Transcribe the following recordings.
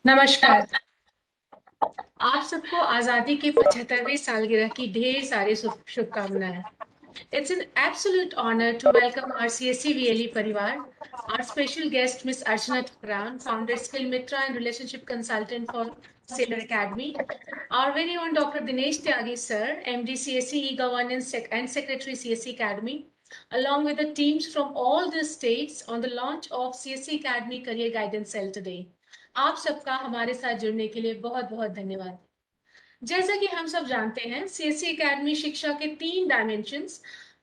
नमस्कार। आप सबको आजादी के 75वें सालगिरह की ढेर सारी शुभकामनाएं। It's an absolute honor to welcome our CSC VLE परिवार, our special guest Miss Archana Thakran, founder Skill Mitra and relationship consultant for Sailor Academy, our very own Dr. Dinesh Tyagi sir, MD CSC E-Governance and Secretary CSC Academy, along with the teams from all the states on the launch of CSC Academy Career Guidance Cell today. आप सबका हमारे साथ जुड़ने के लिए बहुत बहुत धन्यवाद। जैसा कि हम सब जानते हैं, सीएससी एकेडमी शिक्षा के 3 डायमेंशंस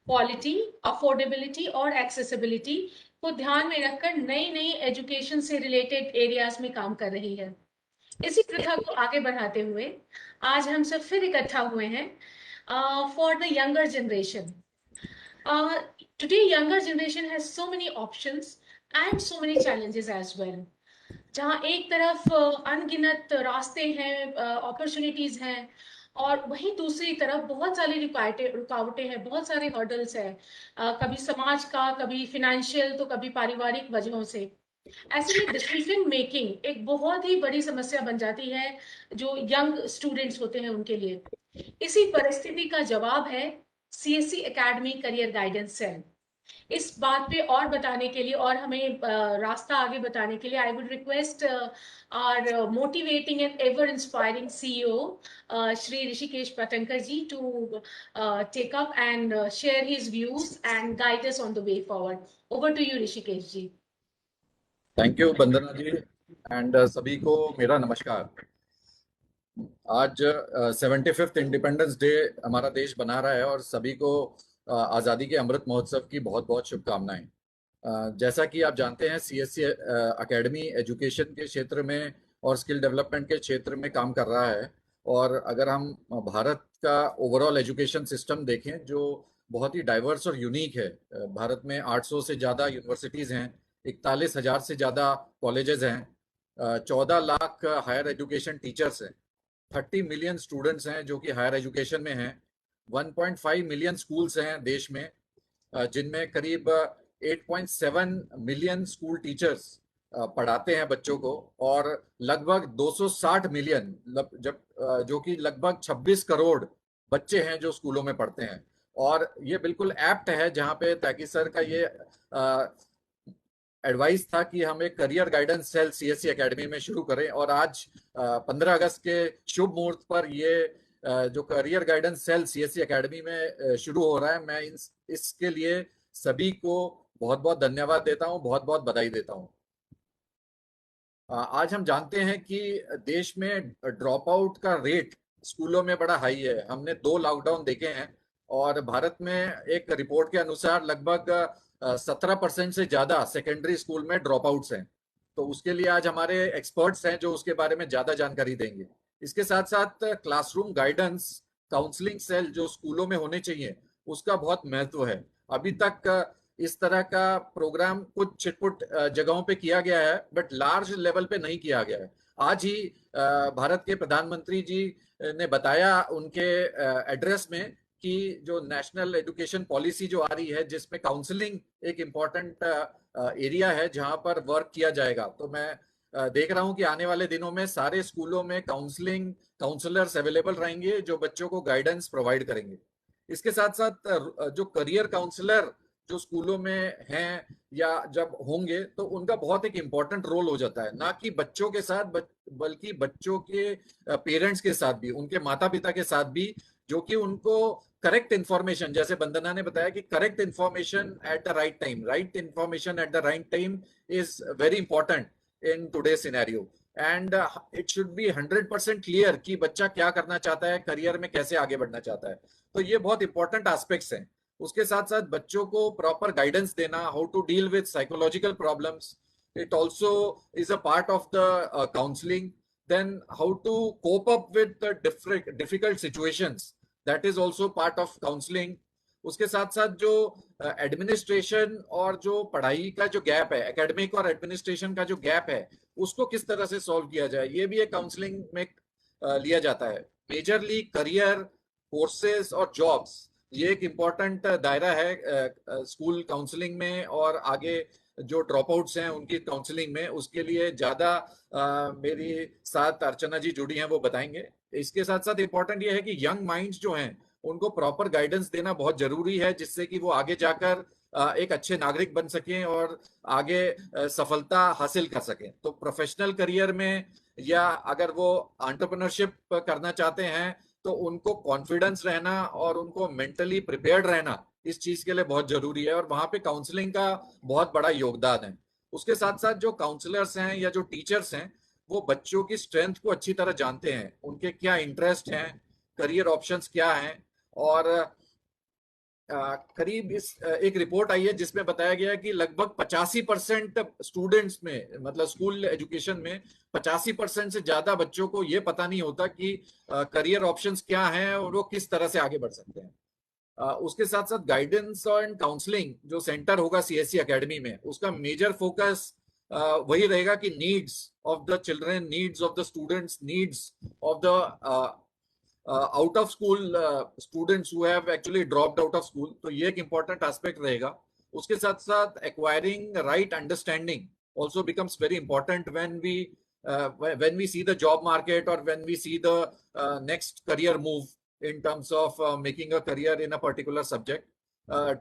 क्वालिटी, अफोर्डेबिलिटी और एक्सेसिबिलिटी को ध्यान में रखकर नई नई एजुकेशन से रिलेटेड एरियाज में काम कर रही है। इसी प्रथा को आगे बढ़ाते हुए आज हम सब फिर इकट्ठा हुए हैं for the younger generation. Today younger generation has so many options and so many challenges as well. जहाँ एक तरफ अनगिनत रास्ते हैं, अपॉर्चुनिटीज हैं, और वहीं दूसरी तरफ बहुत सारी रुकावटें हैं, बहुत सारे हर्डल्स हैं, कभी समाज का, कभी फिनेंशियल, तो कभी पारिवारिक वजहों से। ऐसे में डिसीजन मेकिंग एक बहुत ही बड़ी समस्या बन जाती है जो यंग स्टूडेंट्स होते हैं उनके लिए। इसी परिस्थिति का जवाब है CSC academy career guidance cell. इस बात पे और बताने के लिए और हमें रास्ता आगे बताने के लिए I would request our motivating and ever inspiring CEO Shri Rishikesh Patankar ji to take up and share his views and guide us on the way forward. Over to you Rishikesh ji. Thank you Vandana ji and सभी को मेरा नमस्कार। आज 75th इंडिपेंडेंस डे हमारा देश बना रहा है और सभी को आज़ादी के अमृत महोत्सव की बहुत बहुत शुभकामनाएं। जैसा कि आप जानते हैं, सीएससी एकेडमी एजुकेशन के क्षेत्र में और स्किल डेवलपमेंट के क्षेत्र में काम कर रहा है। और अगर हम भारत का ओवरऑल एजुकेशन सिस्टम देखें जो बहुत ही डाइवर्स और यूनिक है, भारत में 800 से ज़्यादा यूनिवर्सिटीज़ हैं, 41,000 से ज़्यादा कॉलेजेस हैं, 14 लाख हायर एजुकेशन टीचर्स हैं, 30 मिलियन स्टूडेंट्स हैं जो कि हायर एजुकेशन में हैं, 1.5 मिलियन स्कूल्स हैं देश में, जिनमें करीब 8.7 मिलियन स्कूल टीचर्स पढ़ाते हैं बच्चों को, और लगभग 260 मिलियन जब जो कि लगभग 26 करोड़ बच्चे हैं जो स्कूलों में पढ़ते हैं। और ये बिल्कुल एप्ट है जहाँ पे त्यागी सर का ये एडवाइस था कि हम एक career guidance cell CSC academy में शुरू करें। और आज 15 अगस्त के शुभ मुहूर्त पर ये जो career guidance cell CSC academy में शुरू हो रहा है, मैं इसके लिए सभी को बहुत बहुत धन्यवाद देता हूं, बहुत बहुत बधाई देता हूं। आज हम जानते हैं कि देश में ड्रॉप आउट का रेट स्कूलों में बड़ा हाई है। हमने 2 लॉकडाउन देखे हैं और भारत में एक रिपोर्ट के अनुसार लगभग 17% से ज्यादा सेकेंडरी स्कूल में ड्रॉप आउट्स हैं। तो उसके लिए आज हमारे एक्सपर्ट्स हैं जो उसके बारे में ज्यादा जानकारी देंगे। इसके साथ साथ क्लासरूम गाइडेंस काउंसलिंग सेल जो स्कूलों में होने चाहिए उसका बहुत महत्व है। अभी तक इस तरह का प्रोग्राम कुछ छिटपुट जगहों पे किया गया है, बट लार्ज लेवल पे नहीं किया गया है। आज ही भारत के प्रधानमंत्री जी ने बताया उनके एड्रेस में कि जो नेशनल एजुकेशन पॉलिसी जो आ रही है जिसमें काउंसलिंग एक इम्पॉर्टेंट एरिया है जहां पर वर्क किया जाएगा। तो मैं देख रहा हूं कि आने वाले दिनों में सारे स्कूलों में काउंसलर्स अवेलेबल रहेंगे जो बच्चों को गाइडेंस प्रोवाइड करेंगे। इसके साथ साथ जो करियर काउंसलर जो स्कूलों में हैं या जब होंगे तो उनका बहुत एक इम्पॉर्टेंट रोल हो जाता है, ना कि बच्चों के साथ बल्कि बच्चों के पेरेंट्स के साथ भी, उनके माता पिता के साथ भी, जो कि उनको करेक्ट इन्फॉर्मेशन, जैसे वंदना ने बताया कि correct information at the right time, right information at the right time is very important in today scenario. And it should be 100% clear कि बच्चा क्या करना चाहता है, करियर में कैसे आगे बढ़ना चाहता है। तो ये बहुत इंपॉर्टेंट एस्पेक्ट्स हैं। उसके साथ साथ बच्चों को प्रॉपर गाइडेंस देना, how to deal with psychological problems, it also is a part of the counselling. Then how to cope up with difficult situations, that is also part of counselling. उसके साथ साथ जो एडमिनिस्ट्रेशन और जो पढ़ाई का जो गैप है, एकेडमिक और एडमिनिस्ट्रेशन का जो गैप है, उसको किस तरह से सॉल्व किया जाए, ये भी एक काउंसलिंग में लिया जाता है। मेजरली करियर, कोर्सेज और जॉब्स, ये एक इम्पॉर्टेंट दायरा है स्कूल काउंसलिंग में और आगे जो ड्रॉप आउट्स हैं उनकी काउंसलिंग में, उसके लिए ज्यादा मेरी साथ अर्चना जी जुड़ी हैं, वो बताएंगे। इसके साथ साथ इम्पोर्टेंट ये है कि यंग माइंड्स जो हैं उनको प्रॉपर गाइडेंस देना बहुत जरूरी है, जिससे कि वो आगे जाकर एक अच्छे नागरिक बन सकें और आगे सफलता हासिल कर सकें। तो प्रोफेशनल करियर में या अगर वो एंटरप्रेन्योरशिप करना चाहते हैं तो उनको कॉन्फिडेंस रहना और उनको मेंटली प्रिपेयर्ड रहना इस चीज के लिए बहुत जरूरी है, और वहां पे काउंसलिंग का बहुत बड़ा योगदान है। उसके साथ साथ जो काउंसलर्स हैं या जो टीचर्स हैं वो बच्चों की स्ट्रेंथ को अच्छी तरह जानते हैं, उनके क्या इंटरेस्ट हैं, करियर ऑप्शंस क्या हैं। और करीब एक रिपोर्ट आई है जिसमें बताया गया है कि लगभग 85% स्टूडेंट्स में, मतलब स्कूल एजुकेशन में 85% से ज्यादा बच्चों को ये पता नहीं होता कि करियर ऑप्शंस क्या हैं और वो किस तरह से आगे बढ़ सकते हैं। उसके साथ साथ गाइडेंस एंड काउंसलिंग जो सेंटर होगा सीएससी एकेडमी में, उसका मेजर फोकस वही रहेगा कि needs of the children, needs of the students, needs of the out of school students who have actually dropped out of school. तो ये एक इंपॉर्टेंट एस्पेक्ट रहेगा। उसके साथ साथ acquiring right understanding also becomes very important when we see the job market or when we see the next career move in terms of making a career in a particular subject.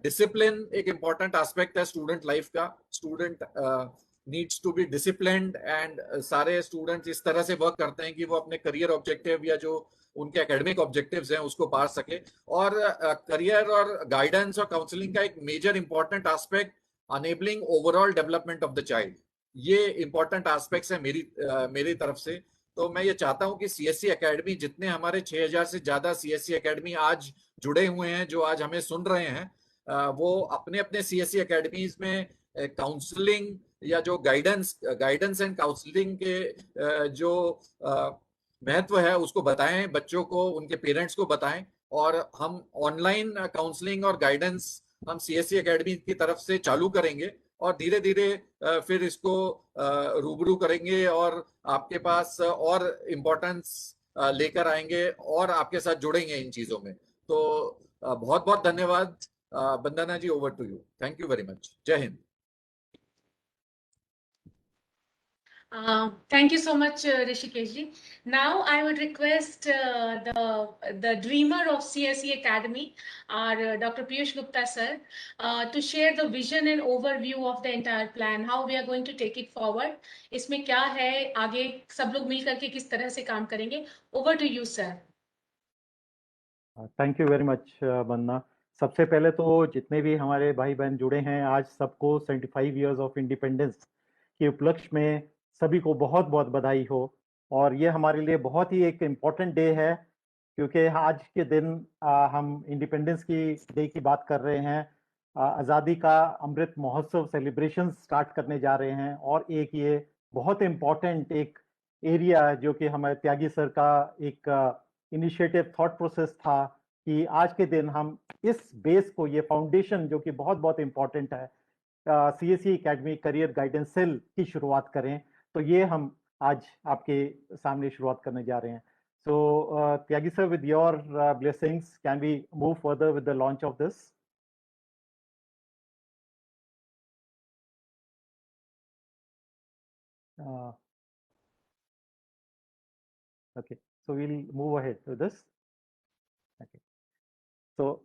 Discipline एक important aspect है student life का। Student needs to be disciplined and सारे students इस तरह से work करते हैं कि वो अपने career objective या जो उनके एकेडमिक ऑब्जेक्टिव्स हैं उसको पा सके। और करियर और गाइडेंस और काउंसलिंग का एक major important aspect enabling overall development of the child. ये इंपॉर्टेंट एस्पेक्ट्स है मेरी तरफ से। तो मैं ये चाहता हूं कि सीएससी एकेडमी, जितने हमारे 6000 से ज्यादा सीएससी एकेडमी आज जुड़े हुए हैं जो आज हमें सुन रहे हैं, वो अपने अपने सीएससी एकेडमीज में काउंसलिंग या जो गाइडेंस एंड काउंसलिंग के जो महत्व है उसको बताएं, बच्चों को, उनके पेरेंट्स को बताएं। और हम ऑनलाइन काउंसलिंग और गाइडेंस हम सीएससी एकेडमी की तरफ से चालू करेंगे और धीरे धीरे फिर इसको रूबरू करेंगे और आपके पास और इम्पोर्टेंस लेकर आएंगे और आपके साथ जुड़ेंगे इन चीजों में। तो बहुत बहुत धन्यवाद। Vandana ji, over to you. Thank you very much. जय हिंद। Thank you so much, Rishikesh ji. Now I would request the dreamer of CSE Academy, our Dr. Piyush Gupta sir, to share the vision and overview of the entire plan, how we are going to take it forward. इसमें क्या है, आगे सब लोग मिल करके किस तरह से काम करेंगे। Over to you, sir. Thank you very much Vandana. सबसे पहले तो जितने भी हमारे भाई बहन जुड़े हैं आज, सबको 75 इयर्स ऑफ इंडिपेंडेंस के उपलक्ष्य में सभी को बहुत बहुत बधाई हो। और ये हमारे लिए बहुत ही एक इम्पॉर्टेंट डे है, क्योंकि आज के दिन हम इंडिपेंडेंस की डे की बात कर रहे हैं। आज़ादी का अमृत महोत्सव सेलिब्रेशन स्टार्ट करने जा रहे हैं। और एक ये बहुत इम्पॉर्टेंट एक एरिया जो कि हमारे त्यागी सर का एक इनिशिएटिव थॉट प्रोसेस था कि आज के दिन हम इस बेस को, ये फाउंडेशन जो कि बहुत बहुत इम्पोर्टेंट है, CSC academy career guidance cell की शुरुआत करें। तो ये हम आज आपके सामने शुरुआत करने जा रहे हैं। So Tyagi sir, with your blessings, can we move further with the launch of this? Okay, so we'll move ahead with this. Okay, so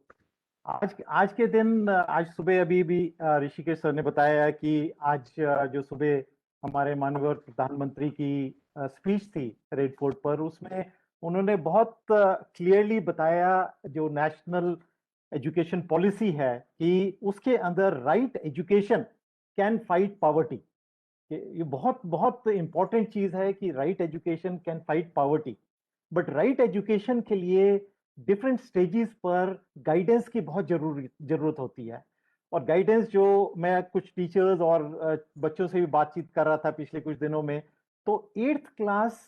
आज के दिन, आज सुबह अभी भी ऋषिकेश सर ने बताया कि आज जो सुबह हमारे माननीय प्रधानमंत्री की स्पीच थी रेड फोर्ट पर, उसमें उन्होंने बहुत क्लियरली बताया जो नेशनल एजुकेशन पॉलिसी है कि उसके अंदर right education can fight poverty. ये बहुत बहुत इंपॉर्टेंट चीज है कि right education can fight poverty. But right education के लिए डिफरेंट स्टेजेस पर गाइडेंस की बहुत जरूरत होती है। और गाइडेंस जो मैं कुछ टीचर्स और बच्चों से भी बातचीत कर रहा था पिछले कुछ दिनों में, तो 8th क्लास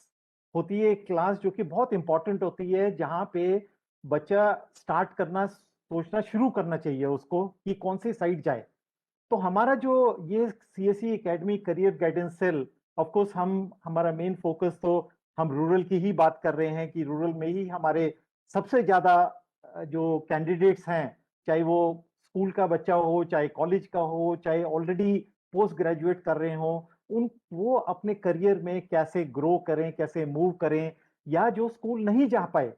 होती है एक क्लास जो कि बहुत इंपॉर्टेंट होती है, जहाँ पे बच्चा स्टार्ट करना, सोचना शुरू करना चाहिए उसको कि कौन सी साइड जाए। तो हमारा जो ये CSC academy career guidance cell, of course हमारा मेन फोकस तो हम रूरल की ही बात कर रहे हैं कि रूरल में ही हमारे सबसे ज्यादा जो कैंडिडेट्स हैं, चाहे वो स्कूल का बच्चा हो, चाहे कॉलेज का हो, चाहे ऑलरेडी पोस्ट ग्रेजुएट कर रहे हों, वो अपने करियर में कैसे ग्रो करें, कैसे मूव करें, या जो स्कूल नहीं जा पाए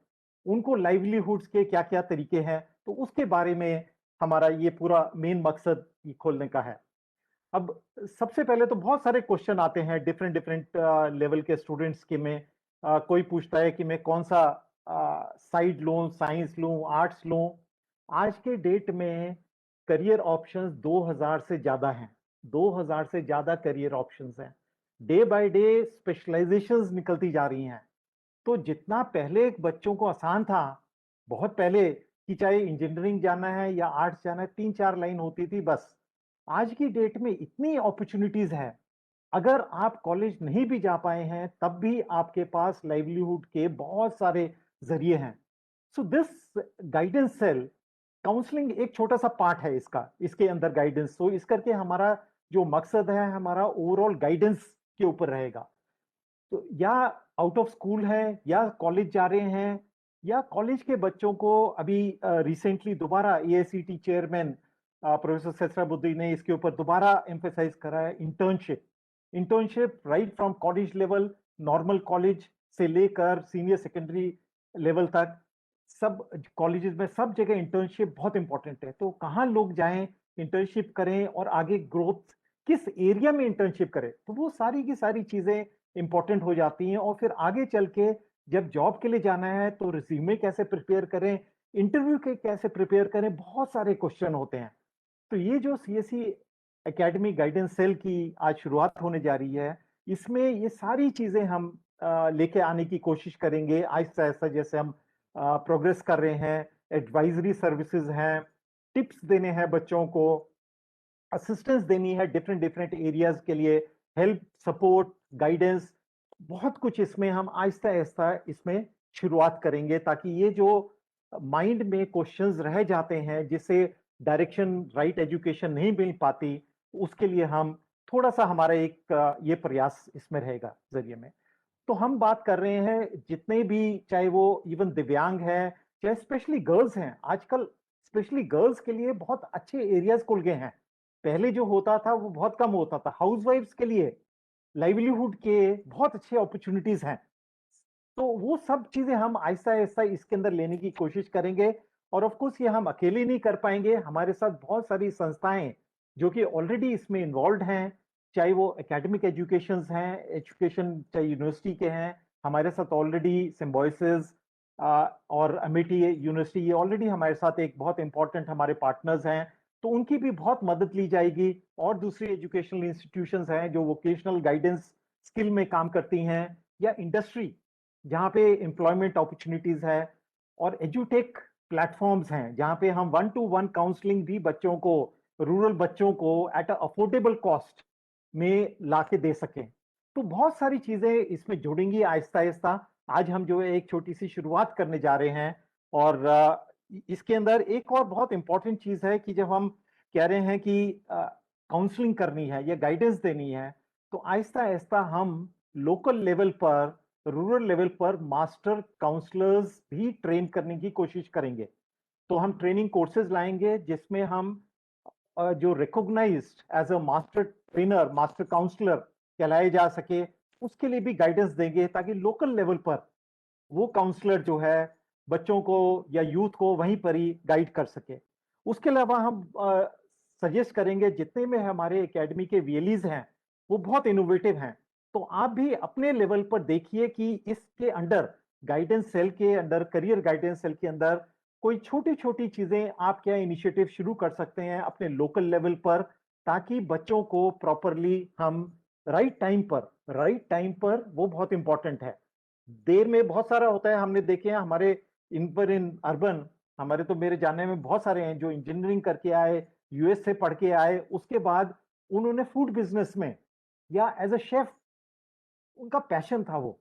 उनको लाइवलीहुड्स के क्या क्या तरीके हैं, तो उसके बारे में हमारा ये पूरा मेन मकसद ये खोलने का है। अब सबसे पहले तो बहुत सारे क्वेश्चन आते हैं डिफरेंट डिफरेंट लेवल के स्टूडेंट्स के में। कोई पूछता है कि मैं कौन सा साइड लूं, साइंस लूं, आर्ट्स लूं। आज के डेट में करियर ऑप्शंस 2000 से ज्यादा हैं, 2000 से ज्यादा करियर ऑप्शंस हैं। डे बाय डे स्पेशलाइजेशंस निकलती जा रही हैं। तो जितना पहले बच्चों को आसान था, बहुत पहले, कि चाहे इंजीनियरिंग जाना है या आर्ट्स जाना है, 3-4 लाइन होती थी बस। आज की डेट में इतनी अपॉर्चुनिटीज है, अगर आप कॉलेज नहीं भी जा पाए हैं तब भी आपके पास लाइवलीहुड के बहुत सारे जरिए हैं। So this guidance cell counselling एक छोटा सा पार्ट है इसका, इसके अंदर गाइडेंस। तो इस करके हमारा जो मकसद है, हमारा ओवरऑल गाइडेंस के ऊपर रहेगा। तो या आउट ऑफ स्कूल है, या कॉलेज जा रहे हैं, या कॉलेज के बच्चों को अभी रिसेंटली दोबारा एआईसीटी चेयरमैन प्रोफेसर सहस्राबुद्दीन ने इसके ऊपर दोबारा एम्फेसाइज करा है, internship. Internship right from college level, normal college से लेकर सीनियर सेकेंडरी लेवल तक, सब कॉलेजेस में सब जगह इंटर्नशिप बहुत इंपॉर्टेंट है। तो कहाँ लोग जाएं, इंटर्नशिप करें, और आगे ग्रोथ किस एरिया में इंटर्नशिप करें, तो वो सारी की सारी चीजें इंपॉर्टेंट हो जाती हैं। और फिर आगे चल के जब जॉब के लिए जाना है तो रिज्यूमे कैसे प्रिपेयर करें, इंटरव्यू के कैसे प्रिपेयर करें, बहुत सारे क्वेश्चन होते हैं। तो ये जो सीएससी एकेडमी गाइडेंस सेल की आज शुरुआत होने जा रही है, इसमें ये सारी चीजें हम लेके आने की कोशिश करेंगे आहिस्ता आहिस्ता, जैसे हम प्रोग्रेस कर रहे हैं। एडवाइजरी सर्विसेज हैं, टिप्स देने हैं बच्चों को, असिस्टेंस देनी है डिफरेंट डिफरेंट एरियाज के लिए, हेल्प, सपोर्ट, गाइडेंस, बहुत कुछ इसमें हम आहिस्ता आहिस्ता इसमें शुरुआत करेंगे, ताकि ये जो माइंड में क्वेश्चंस रह जाते हैं, जिससे डायरेक्शन, राइट एजुकेशन नहीं मिल पाती, उसके लिए हम थोड़ा सा हमारा एक ये प्रयास इसमें रहेगा जरिए में। तो हम बात कर रहे हैं जितने भी, चाहे वो इवन दिव्यांग हैं, चाहे स्पेशली गर्ल्स हैं। आजकल स्पेशली गर्ल्स के लिए बहुत अच्छे एरियाज खुल गए हैं। पहले जो होता था वो बहुत कम होता था। हाउसवाइफ्स के लिए लाइवलीहुड के बहुत अच्छे अपॉर्चुनिटीज हैं। तो वो सब चीजें हम आहिस्ता आहिस्ता इसके अंदर लेने की कोशिश करेंगे। और ऑफ कोर्स ये हम अकेले नहीं कर पाएंगे, हमारे साथ बहुत सारी संस्थाएं जो कि ऑलरेडी इसमें इन्वॉल्व हैं, चाहे वो एकेडमिक एजुकेशन हैं, एजुकेशन चाहे यूनिवर्सिटी के हैं, हमारे साथ ऑलरेडी सिम्बोसिस और अमेठी यूनिवर्सिटी, ये ऑलरेडी हमारे साथ एक बहुत इंपॉर्टेंट हमारे पार्टनर्स हैं। तो उनकी भी बहुत मदद ली जाएगी। और दूसरी एजुकेशनल इंस्टीट्यूशंस हैं जो वोकेशनल गाइडेंस स्किल में काम करती हैं, या इंडस्ट्री जहाँ पे एम्प्लॉयमेंट अपॉर्चुनिटीज है, और एजुटेक प्लेटफॉर्म्स हैं जहाँ पे हम 1-to-1 काउंसलिंग भी बच्चों को, रूरल बच्चों को एट अ अफोर्डेबल कॉस्ट में ला के दे सकें। तो बहुत सारी चीजें इसमें जुड़ेंगी आहिस्ता आहिस्ता। आज हम जो है एक छोटी सी शुरुआत करने जा रहे हैं। और इसके अंदर एक और बहुत इंपॉर्टेंट चीज है कि जब हम कह रहे हैं कि काउंसलिंग करनी है या गाइडेंस देनी है, तो आहिस्ता आहिस्ता हम लोकल लेवल पर, रूरल लेवल पर मास्टर काउंसलर्स भी ट्रेन करने की कोशिश करेंगे। तो हम ट्रेनिंग कोर्सेज लाएंगे जिसमें हम जो recognised as a master trainer, master counsellor कहलाए जा सके, उसके लिए भी गाइडेंस देंगे, ताकि लोकल लेवल पर वो काउंसलर जो है बच्चों को या यूथ को वहीं पर ही गाइड कर सके। उसके अलावा हम सजेस्ट करेंगे, जितने में हमारे एकेडमी के वीएलईज हैं वो बहुत इनोवेटिव हैं। तो आप भी अपने लेवल पर देखिए कि इसके अंडर, गाइडेंस सेल के अंदर, करियर गाइडेंस सेल के अंदर कोई छोटी छोटी चीजें आप क्या इनिशिएटिव शुरू कर सकते हैं अपने लोकल लेवल पर, ताकि बच्चों को प्रॉपरली हम राइट टाइम पर, वो बहुत इंपॉर्टेंट है। देर में बहुत सारा होता है, हमने देखे हैं हमारे इन अर्बन, हमारे तो मेरे जानने में बहुत सारे हैं जो इंजीनियरिंग करके आए, यूएस से पढ़ के आए, उसके बाद उन्होंने फूड बिजनेस में या एज अ शेफ, उनका पैशन था वो।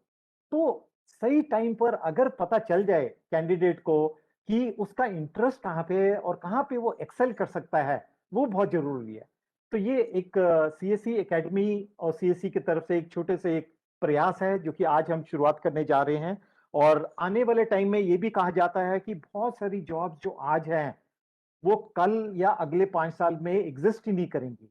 तो सही टाइम पर अगर पता चल जाए कैंडिडेट को कि उसका इंटरेस्ट कहाँ पे है और कहाँ पे वो एक्सेल कर सकता है, वो बहुत जरूरी है। तो ये एक सीएससी एकेडमी और सीएससी की तरफ से एक छोटे से एक प्रयास है जो कि आज हम शुरुआत करने जा रहे हैं। और आने वाले टाइम में ये भी कहा जाता है कि बहुत सारी जॉब्स जो आज हैं वो कल या अगले 5 साल में एग्जिस्ट ही नहीं करेंगी।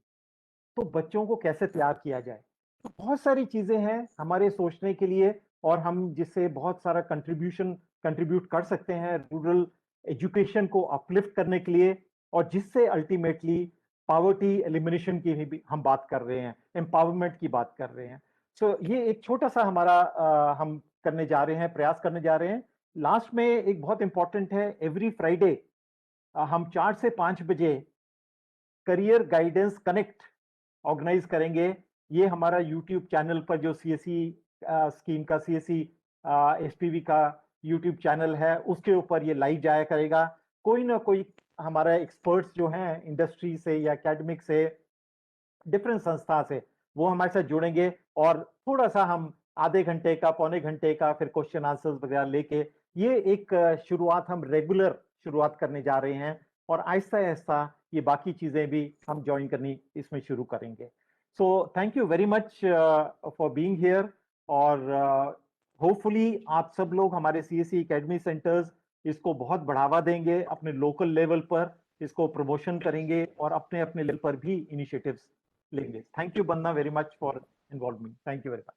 तो बच्चों को कैसे तैयार किया जाए। तो बहुत सारी चीजें हैं हमारे सोचने के लिए, और हम जिससे बहुत सारा कंट्रीब्यूट कर सकते हैं रूरल एजुकेशन को अपलिफ्ट करने के लिए, और जिससे अल्टीमेटली पॉवर्टी एलिमिनेशन की भी हम बात कर रहे हैं, एम्पावरमेंट की बात कर रहे हैं। तो ये एक छोटा सा हमारा हम करने जा रहे हैं, प्रयास करने जा रहे हैं। लास्ट में एक बहुत इंपॉर्टेंट है, एवरी फ्राइडे हम 4 से 5 बजे करियर गाइडेंस कनेक्ट ऑर्गेनाइज करेंगे। ये हमारा यूट्यूब चैनल पर जो सीएससी स्कीम का, सीएससी एसपीवी का यूट्यूब चैनल है, उसके ऊपर ये लाइव जाया करेगा। कोई ना कोई हमारा एक्सपर्ट्स जो हैं इंडस्ट्री से या एकेडमिक से, डिफरेंट संस्था से, वो हमारे साथ जुड़ेंगे, और थोड़ा सा हम आधे घंटे का, पौने घंटे का फिर क्वेश्चन आंसर्स वगैरह लेके, ये एक शुरुआत हम रेगुलर शुरुआत करने जा रहे हैं, और आहिस्ता आहिस्ता ये बाकी चीजें भी हम ज्वाइन करनी इसमें शुरू करेंगे। So thank you very much for being here, और होपफुली आप सब लोग हमारे सीएससी एकेडमी सेंटर्स इसको बहुत बढ़ावा देंगे, अपने लोकल लेवल पर इसको प्रमोशन करेंगे, और अपने अपने लेवल पर भी इनिशिएटिव्स लेंगे। Thank you Vanna very much for involvement. Thank you very much.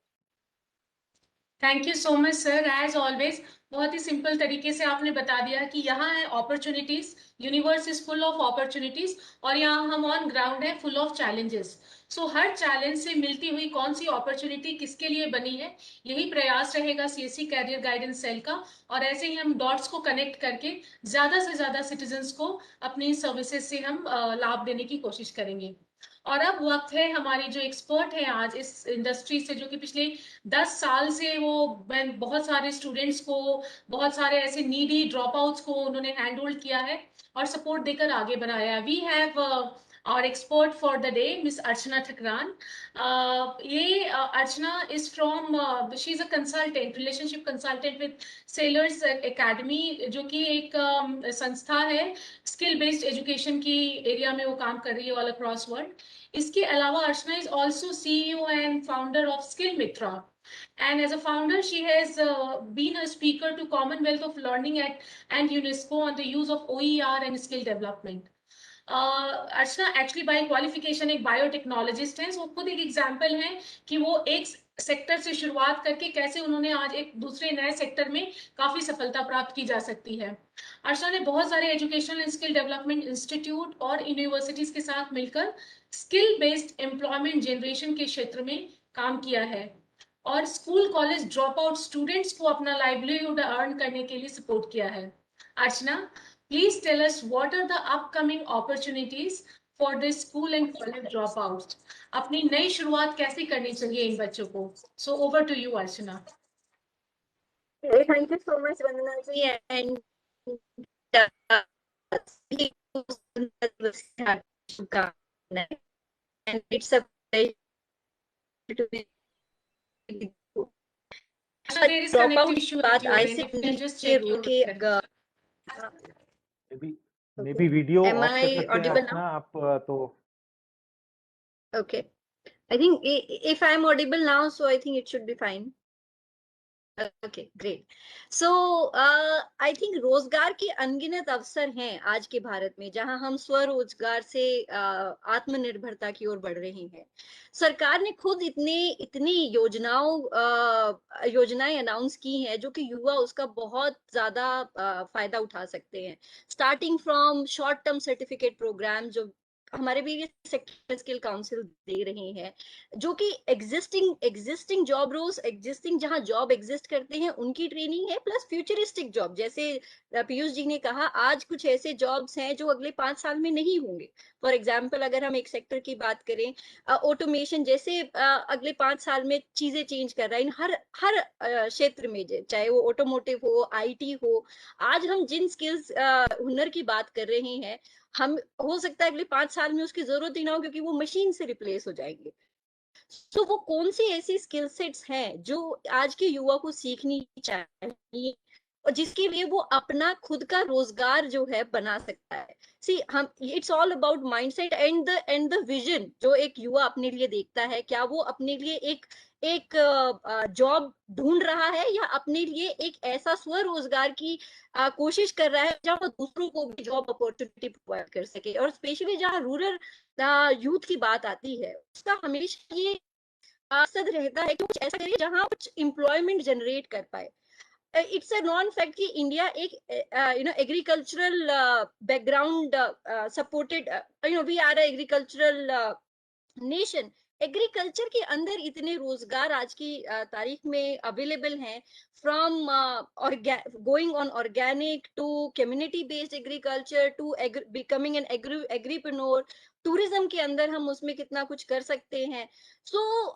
Thank you so much sir, as always बहुत ही सिंपल तरीके से आपने बता दिया कि यहाँ है opportunities, universe is full of opportunities, और यहाँ हम ऑन ग्राउंड है full of challenges. So her challenge से मिलती हुई कौन सी अपॉर्चुनिटी किसके लिए बनी है, यही प्रयास रहेगा सीएससी कैरियर गाइडेंस सेल का। और ऐसे ही हम डॉट्स को कनेक्ट करके ज्यादा से ज्यादा सिटीजन्स को अपनी सर्विसेज से हम लाभ देने की कोशिश करेंगे। और अब वक्त है हमारी जो एक्सपर्ट है आज इस इंडस्ट्री से, जो कि पिछले 10 साल से वो बहुत सारे स्टूडेंट्स को, बहुत सारे ऐसे नीडी ड्रॉप आउट्स को उन्होंने हैंड होल्ड किया है और सपोर्ट देकर आगे बनाया है। We have our expert for the day, Miss Archana Thakran. ये Archana is from, she is a consultant, relationship consultant with Sailors Academy, जो कि एक संस्था है स्किल बेस्ड एजुकेशन की एरिया में वो काम कर रही है ऑल अक्रॉस वर्ल्ड। इसके अलावा Archana is also CEO and founder of Skill Mitra. And as a founder, she has been a speaker to Commonwealth of Learning and UNESCO on the use of OER and skill development. Archana actually by qualification एक biotechnologist हैं। वो खुद एक example हैं कि वो एक sector से शुरुआत करके कैसे उन्होंने आज एक दूसरे नए सेक्टर में काफी सफलता प्राप्त की जा सकती है। अर्चना ने बहुत सारे educational and skill development institute और यूनिवर्सिटीज के साथ मिलकर स्किल बेस्ड एम्प्लॉयमेंट जनरेशन के क्षेत्र में काम किया है, और school college drop out students को अपना लाइवलीहुड अर्न करने के लिए सपोर्ट किया है। अर्चना, please tell us what are the upcoming opportunities for the school and college dropouts. अपनी नई शुरुआत कैसे करनी चाहिए इन बच्चों को? So over to you, Archana. Thank you so much, Vandana ji, and and it's a pleasure to be with you. There is connectivity issue with you. I If you can just check your maybe video Am off कर I सकते हैं audible अर्चना now? आप तो। Okay, I think if I am audible now, so I think it should be fine. Okay, great. So I think रोजगार के अनगिनत अवसर हैं आज के भारत में, जहां हम स्वरोजगार से आत्मनिर्भरता की ओर बढ़ रहे हैं। सरकार ने खुद इतनी योजनाएं अनाउंस की हैं जो कि युवा उसका बहुत ज्यादा फायदा उठा सकते हैं। Starting from short term certificate programme जो हमारे भी सेक्टर स्किल काउंसिल दे रहे हैं, जो कि एग्जिस्टिंग जॉब रोल्स, जहां जॉब एग्जिस्ट करते हैं उनकी ट्रेनिंग है, प्लस फ्यूचरिस्टिक जॉब, जैसे पीयूष जी ने कहा आज कुछ ऐसे जॉब्स हैं जो अगले 5 साल में नहीं होंगे। फॉर एग्जाम्पल अगर हम एक सेक्टर की बात करें, ऑटोमेशन जैसे अगले 5 साल में चीजें चेंज कर रहा है हर क्षेत्र में, चाहे वो ऑटोमोटिव हो, IT हो। आज हम जिन स्किल्स हुनर की बात कर रहे हैं, हम हो सकता है अगले 5 साल में उसकी जरूरत ही ना हो, क्योंकि वो मशीन से रिप्लेस हो जाएंगे। तो वो कौन सी ऐसी स्किल सेट्स हैं जो आज के युवा को सीखनी चाहिए और जिसके लिए वो अपना खुद का रोजगार जो है बना सकता है। सी हम it's all about mindset and the vision जो एक युवा अपने लिए देखता है। क्या वो अपने लिए एक जॉब ढूंढ रहा है या अपने लिए एक ऐसा स्वरोजगार की कोशिश कर रहा है जहां वो दूसरों को भी जॉब अपॉर्चुनिटी प्रोवाइड कर सके। और स्पेशली जहां रूरल यूथ की बात आती है, उसका हमेशा ये मकसद रहता है कि कुछ ऐसा करे जहां कुछ एम्प्लॉयमेंट जनरेट कर पाए। इट्स अ नॉन फैक्ट कि इंडिया एक agricultural background supported, we are agricultural nation. Agriculture के अंदर इतने रोजगार आज की तारीख में अवेलेबल हैं, from going on organic to community based agriculture to becoming an agripreneur. Tourism के अंदर हम उसमें कितना कुछ कर सकते हैं। सो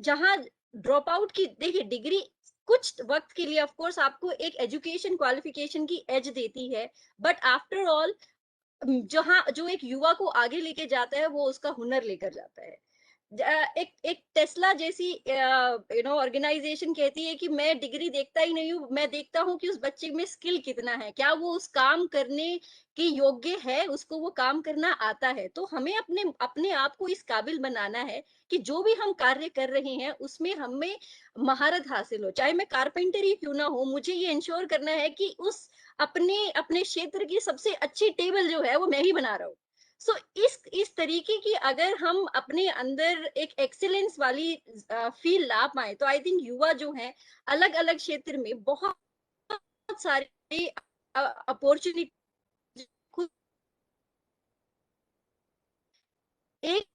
जहां ड्रॉप आउट की देखिए डिग्री कुछ वक्त के लिए ऑफ कोर्स आपको एक एजुकेशन क्वालिफिकेशन की एज देती है, बट आफ्टर ऑल जहां जो एक युवा को आगे लेके जाता है वो उसका हुनर लेकर जाता है। एक एक टेस्ला जैसी ऑर्गेनाइजेशन कहती है कि मैं डिग्री देखता ही नहीं हूँ, मैं देखता हूँ कि उस बच्चे में स्किल कितना है, क्या वो उस काम करने के योग्य है, उसको वो काम करना आता है। तो हमें अपने अपने आप को इस काबिल बनाना है कि जो भी हम कार्य कर रहे हैं उसमें हमें महारत हासिल हो, चाहे मैं कारपेंटर ही क्यों ना हो, मुझे ये इंश्योर करना है कि उस अपने अपने क्षेत्र की सबसे अच्छी टेबल जो है वो मैं ही बना रहा हूँ। सो इस तरीके की अगर हम अपने अंदर एक एक्सीलेंस वाली फील ला पाए तो आई थिंक युवा जो है अलग अलग क्षेत्र में बहुत सारी अपॉर्चुनिटी खुद एक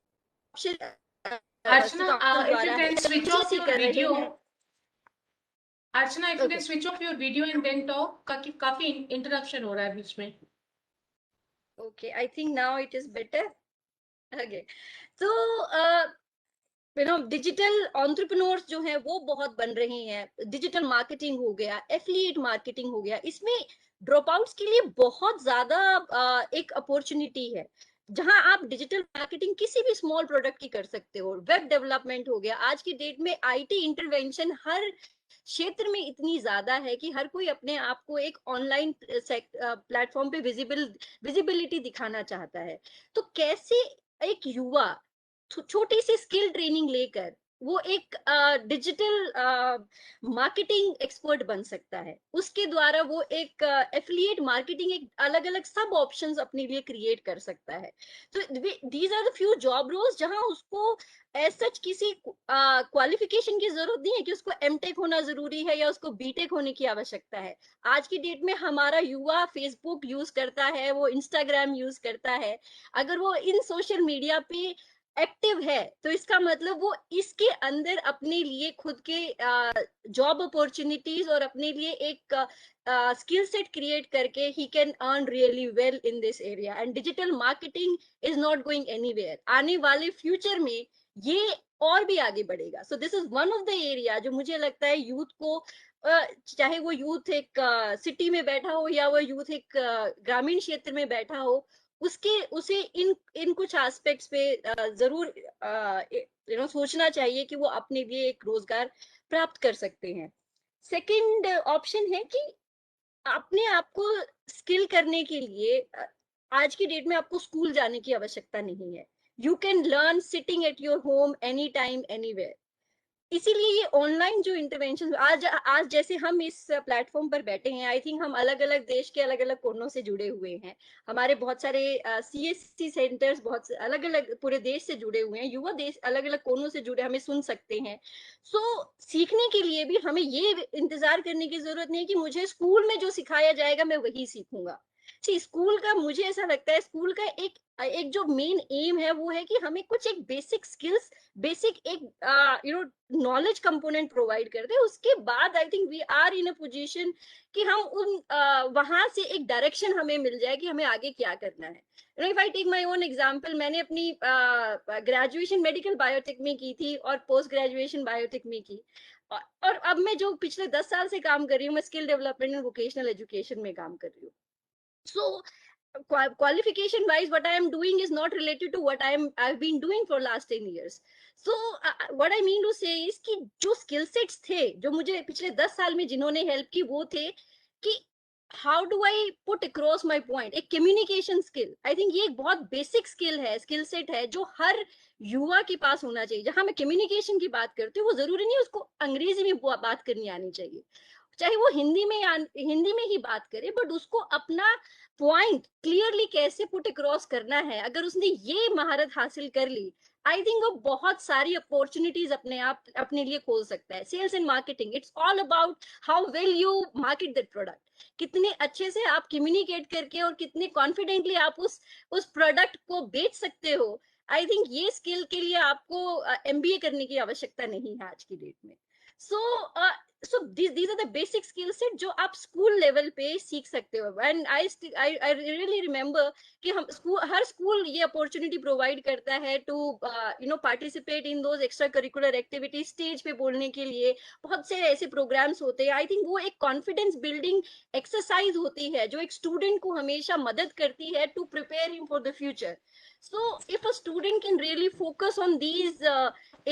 Archana, काउंसिल if you द्वारा can switch off FCC your कर रहे video, हैं। Archana, if you okay can switch off your video and then talk, काफी इंटरप्शन हो रहा है बीच में। Okay, I think now it is better. Okay, तो डिजिटल एंटरप्रेन्योर्स जो है वो बहुत बन रहे हैं। डिजिटल मार्केटिंग हो गया, एफिलिएट मार्केटिंग हो गया, इसमें ड्रॉप आउट्स के लिए बहुत ज्यादा एक अपॉर्चुनिटी है जहां आप डिजिटल मार्केटिंग किसी भी स्मॉल प्रोडक्ट की कर सकते हो। वेब डेवलपमेंट हो गया, आज की डेट में आईटी इंटरवेंशन हर क्षेत्र में इतनी ज्यादा है कि हर कोई अपने आप को एक ऑनलाइन प्लेटफॉर्म पे विजिबिलिटी दिखाना चाहता है। तो कैसे एक युवा छोटी सी स्किल ट्रेनिंग लेकर वो एक डिजिटल मार्केटिंग एक्सपर्ट बन सकता है, उसके द्वारा वो एक एफिलिएट मार्केटिंग एक अलग अलग सब ऑप्शंस अपने लिए क्रिएट कर सकता है। तो these are the few job roles जहां उसको एज सच किसी क्वालिफिकेशन की जरूरत नहीं है कि उसको एमटेक होना जरूरी है या उसको बीटेक होने की आवश्यकता है। आज की डेट में हमारा युवा फेसबुक यूज करता है, वो इंस्टाग्राम यूज करता है, अगर वो इन सोशल मीडिया पे एक्टिव है तो इसका मतलब वो इसके अंदर अपने लिए खुद के जॉब अपॉर्चुनिटीज और अपने लिए एक स्किल सेट क्रिएट करके he can earn really well in this area. And digital marketing is not going anywhere. आने वाले फ्यूचर में ये और भी आगे बढ़ेगा। So this is one of the area जो मुझे लगता है यूथ को चाहे वो यूथ एक सिटी में बैठा हो या वो यूथ एक ग्रामीण क्षेत्र में बैठा हो, उसके उसे इन कुछ एस्पेक्ट्स पे जरूर सोचना चाहिए कि वो अपने लिए एक रोजगार प्राप्त कर सकते हैं। सेकंड ऑप्शन है कि अपने आप को स्किल करने के लिए आज की डेट में आपको स्कूल जाने की आवश्यकता नहीं है। You can learn sitting at your home any time anywhere. इसीलिए ये ऑनलाइन जो इंटरवेंशन आज आज जैसे हम इस प्लेटफॉर्म पर बैठे हैं, आई थिंक हम अलग अलग देश के अलग अलग कोनों से जुड़े हुए हैं। हमारे बहुत सारे सीएससी सेंटर्स बहुत अलग अलग पूरे देश से जुड़े हुए हैं, युवा देश अलग अलग कोनों से जुड़े हमें सुन सकते हैं। सो सीखने के लिए भी हमें ये इंतजार करने की जरूरत नहीं है कि मुझे स्कूल में जो सिखाया जाएगा मैं वही सीखूंगा। स्कूल का मुझे ऐसा लगता है स्कूल का एक जो मेन एम है वो है कि हमें कुछ एक बेसिक स्किल्स, बेसिक एक नॉलेज कंपोनेंट प्रोवाइड करते हैं। उसके बाद I think we are in a position कि हम उन वहां से एक डायरेक्शन हमें मिल जाए कि हमें आगे क्या करना है। If I take my own example, मैंने अपनी ग्रेजुएशन मेडिकल बायोटेक में की थी और पोस्ट ग्रेजुएशन बायोटेक में की, और अब मैं जो पिछले 10 साल से काम कर रही हूँ, मैं skill development and vocational education में काम कर रही हूँ। So qualification wise what I am doing is not related to what I've been doing for last 10 years. So what I mean to say is कि जो skill sets थे जो मुझे पिछले 10 साल में जिन्होंने help की वो थे कि how do I put across my point, एक कम्युनिकेशन स्किल, आई थिंक ये एक बहुत बेसिक स्किल है, स्किल सेट है जो हर युवा के पास होना चाहिए। जहां मैं कम्युनिकेशन की बात करती हूँ, वो जरूरी नहीं उसको अंग्रेजी में बात करनी आनी चाहिए, चाहे वो हिंदी में ही बात करे, बट उसको अपना पॉइंट क्लियरली कैसे पुट अक्रॉस करना है, अगर उसने ये महारत हासिल कर ली, आई थिंक वो बहुत सारी अपॉर्चुनिटीज अपने लिए खोल सकता है। Sales and marketing, it's all about how well you market that product, कितने अच्छे से आप कम्युनिकेट करके और कितने कॉन्फिडेंटली आप उस प्रोडक्ट को बेच सकते हो। आई थिंक ये स्किल के लिए आपको एमबीए करने की आवश्यकता नहीं है आज की डेट में। सो these are the basic skill set जो आप स्कूल लेवल पे सीख सकते हो। एंड आई रियली रिमेम्बर कि हम हर स्कूल ये अपॉर्चुनिटी प्रोवाइड करता है to participate in those extra curricular activities, stage पे बोलने के लिए बहुत से ऐसे प्रोग्राम्स होते हैं। आई थिंक वो एक कॉन्फिडेंस बिल्डिंग एक्सरसाइज होती है जो एक स्टूडेंट को हमेशा मदद करती है to prepare him for the future. So if a student can really focus on these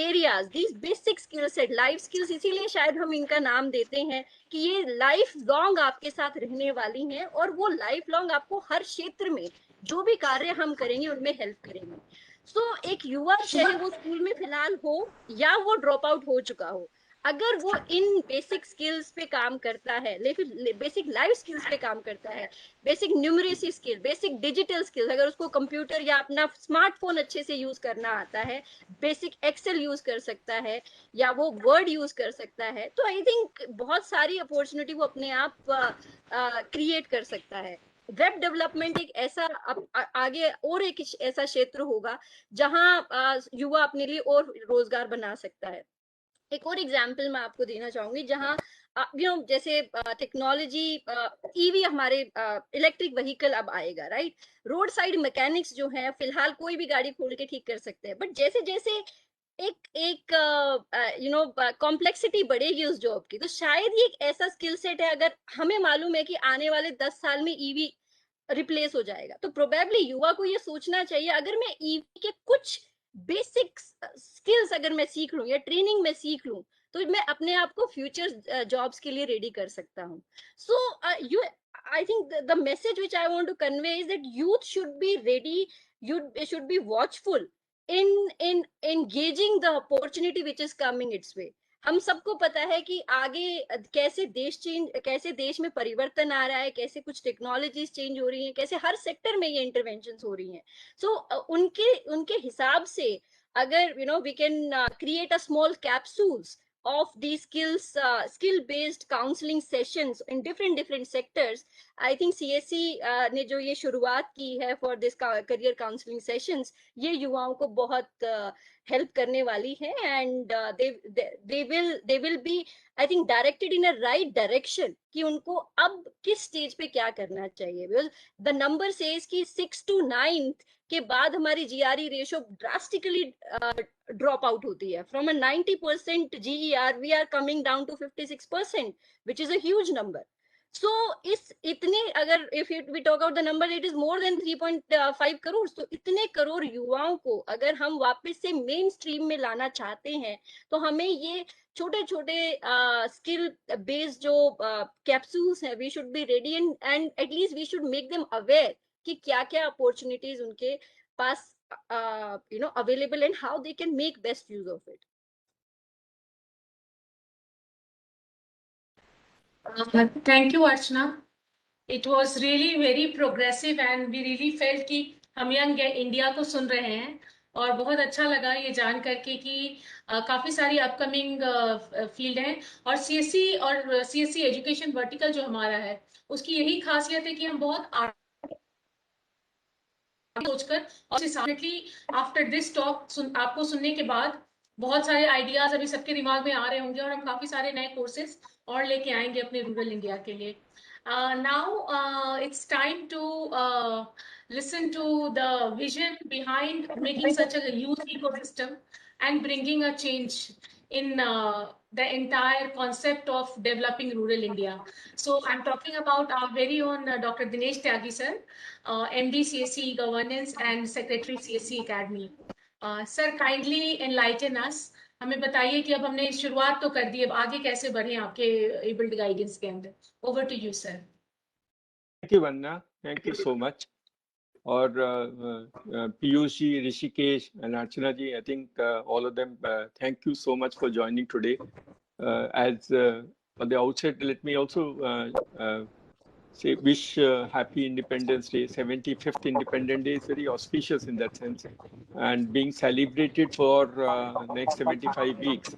areas, these basic skill set, life skills, इसीलिए शायद हम इनका नाम देते हैं कि ये लाइफ लॉन्ग आपके साथ रहने वाली हैं, और वो लाइफ लॉन्ग आपको हर क्षेत्र में जो भी कार्य हम करेंगे उनमें हेल्प करेंगे। सो एक युवा चाहे वो स्कूल में फिलहाल हो या वो ड्रॉप आउट हो चुका हो, अगर वो इन बेसिक स्किल्स पे काम करता है, बेसिक लाइफ स्किल्स पे काम करता है, basic numeracy skill, basic digital skill, अगर उसको कंप्यूटर या अपना स्मार्टफोन अच्छे से यूज करना आता है, बेसिक एक्सेल यूज कर सकता है या वो वर्ड यूज कर सकता है, तो आई थिंक बहुत सारी अपॉर्चुनिटी वो अपने आप क्रिएट कर सकता है। वेब डेवलपमेंट एक ऐसा आगे और एक ऐसा क्षेत्र होगा जहां युवा अपने लिए और रोजगार बना सकता है। एक और एग्जाम्पल मैं आपको देना चाहूंगी जहां जैसे टेक्नोलॉजी, ईवी, हमारे इलेक्ट्रिक व्हीकल अब आएगा, राइट। रोड साइड मैकेनिक्स जो है फिलहाल कोई भी गाड़ी खोल के ठीक कर सकते हैं, बट जैसे जैसे एक एक कॉम्प्लेक्सिटी बढ़ेगी उस जॉब की, तो शायद ये एक ऐसा स्किल सेट है, अगर हमें मालूम है कि आने वाले 10 साल में ईवी रिप्लेस हो जाएगा, तो प्रोबेबली युवा को ये सोचना चाहिए, अगर मैं ईवी के कुछ बेसिक स्किल्स अगर मैं सीख लूं या ट्रेनिंग में सीख लूं, तो मैं अपने आप को फ्यूचर जॉब्स के लिए रेडी कर सकता हूं। So you I think the message which I want to convey is that youth should be ready, you should be watchful in engaging the opportunity which is coming its way। हम सबको पता है कि आगे कैसे देश में परिवर्तन आ रहा है, कैसे कुछ टेक्नोलॉजीज चेंज हो रही हैं, कैसे हर सेक्टर में ये इंटरवेंशन हो रही हैं। सो उनके हिसाब से अगर we can create a small capsules of these skill based counseling sessions in different sectors, I think CSC ने जो ये शुरुआत की है for this career counseling sessions, ये युवाओं को बहुत हेल्प करने वाली है, and they will be I think directed in a right direction कि उनको अब किस स्टेज पे क्या करना चाहिए, because the number says कि 6 to 9 के बाद हमारी GRE ratio drastically drop out होती है। From a 90% GER we are coming down to 56%, which is a huge number. So इस इतने, अगर if we talk about the number, it is more than 3.5 crore. तो इतने करोड़ युवाओं को अगर हम वापस से मेन स्ट्रीम में लाना चाहते हैं, तो हमें ये छोटे छोटे स्किल बेस्ड जो कैप्सूल्स हैं, we should be ready and at least we should make them aware कि क्या क्या अपॉर्चुनिटीज उनके पास available and how they can make best use of it. Thank you, Archana. It was really very progressive and we really felt कि हम young India को सुन रहे हैं, और बहुत अच्छा लगा ये जान करके कि काफी सारी अपकमिंग फील्ड हैं, और सीएससी और सीएससी एजुकेशन वर्टिकल जो हमारा है उसकी यही खासियत है कि हम बहुत सोचकर, और डेफिनेटली आफ्टर दिस टॉक आपको सुनने के बाद बहुत सारे आइडियाज अभी सबके दिमाग में आ रहे होंगे, और हम काफी सारे नए कोर्सेज और लेके आएंगे अपने रूरल इंडिया के लिए। Now it's time to listen to the vision behind making such a huge ecosystem and bringing a change in the entire concept of developing rural India. So I'm talking about our very own Dr. Dinesh Tyagi sir, MD CSC Governance and Secretary CSC Academy. Sir, kindly enlighten us. हमें बताइए कि अब हमने शुरुआत तो कर दी, अब आगे कैसे बढ़े आपके एबल्ड गाइडेंस के अंदर। Over to you sir. you, Vanna. Thank you so much. Or Piyush ji, Rishikesh, and Archana ji, I think all of them, thank you so much for joining today. As on the outset, let me also say wish happy Independence Day. 75th Independence Day is very auspicious in that sense, and being celebrated for next 75 weeks.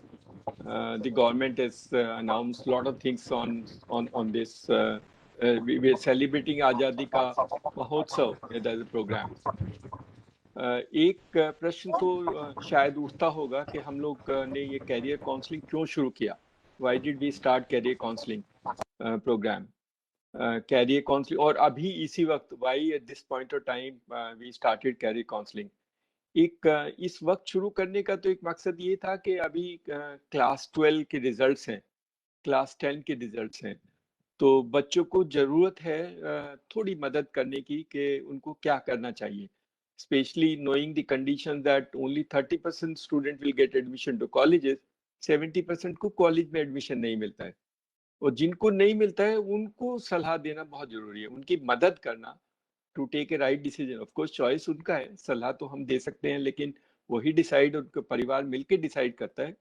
The government has announced a lot of things on this. We are celebrating Azadi Ka Mahotsav as a program. एक प्रश्न तो शायद उठता होगा कि हम लोग ने ये कैरियर काउंसलिंग क्यों शुरू किया? Why did we start career counseling program? Career counselling और अभी इसी वक्त why at this point of time we started career counseling? एक इस वक्त शुरू करने का तो एक मकसद ये था कि अभी क्लास 12 के रिजल्ट्स हैं, क्लास 10 के रिजल्ट्स हैं, तो बच्चों को जरूरत है थोड़ी मदद करने की कि उनको क्या करना चाहिए, especially knowing the condition that only 30% student will get admission to colleges, 70% को कॉलेज में एडमिशन नहीं मिलता है, और जिनको नहीं मिलता है उनको सलाह देना बहुत जरूरी है, उनकी मदद करना to take a right decision. Of course choice उनका है, सलाह तो हम दे सकते हैं, लेकिन वही डिसाइड, उनका परिवार मिलके डिसाइड करता है.